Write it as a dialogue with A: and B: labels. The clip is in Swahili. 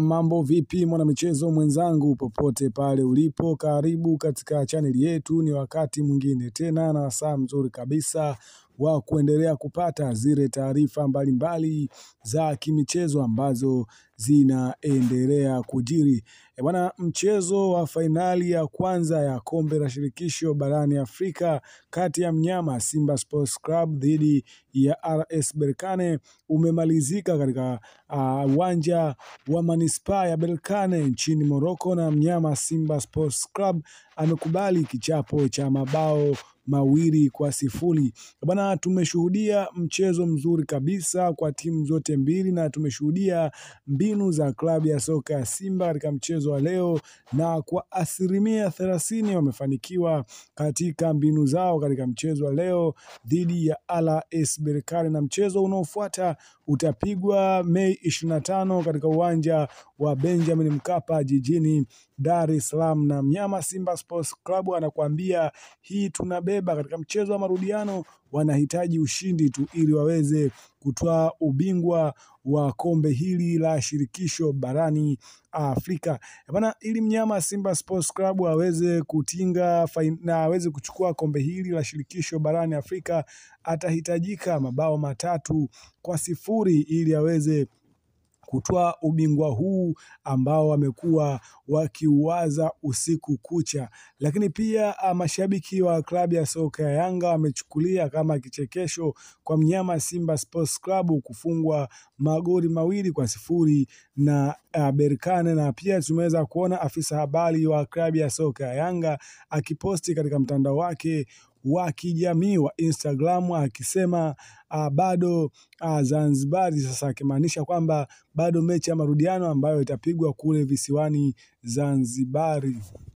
A: Mambo vipi mwana michezo mwenzangu popote pale ulipo, karibu katika chaneli yetu. Ni wakati mwingine tena na saa mzuri kabisa wa kuendelea kupata zile taarifa mbalimbali za kimichezo ambazo zinaendelea kujiri. Bwana, mchezo wa fainali ya kwanza ya kombe la shirikisho barani Afrika kati ya mnyama Simba Sports Club dhidi ya RS Berkane umemalizika katika uwanja wa manispaa ya Berkane nchini Morocco, na mnyama Simba Sports Club amekubali kichapo cha mabao 2-0. Bwana, tumeshuhudia mchezo mzuri kabisa kwa timu zote mbili, na tumeshuhudia mbinu za klabu ya soka ya Simba katika mchezo wa leo, na kwa 30% wamefanikiwa katika mbinu zao katika mchezo wa leo dhidi ya RS Berkane, na mchezo unaofuata utapigwa Mei 25 katika uwanja wa Benjamin Mkapa jijini Dar es Salaam, na mnyama Simba Sports Club anakuambia hii tunabeba. Katika mchezo wa marudiano wanahitaji ushindi tu ili waweze kutoa ubingwa wa kombe hili la shirikisho barani Afrika. Bana, ili mnyama Simba Sports Club aweze kutinga na aweze kuchukua kombe hili la shirikisho barani Afrika, atahitajika mabao 3-0 ili aweze kutoa ubingwa huu ambao wamekuwa wakiuwaza usiku kucha. Lakini pia mashabiki wa klabu ya soka ya Yanga wamechukulia kama kichekesho kwa mnyama Simba Sports Club kufungwa magoli 2-0 na Berkane, na pia tumeweza kuona afisa habari wa klabu ya soka ya Yanga akiposti katika mtandao wake wa kijamii wa Instagram akisema bado Zanzibar, sasa akimaanisha kwamba bado mechi ya marudiano ambayo itapigwa kule visiwani Zanzibari.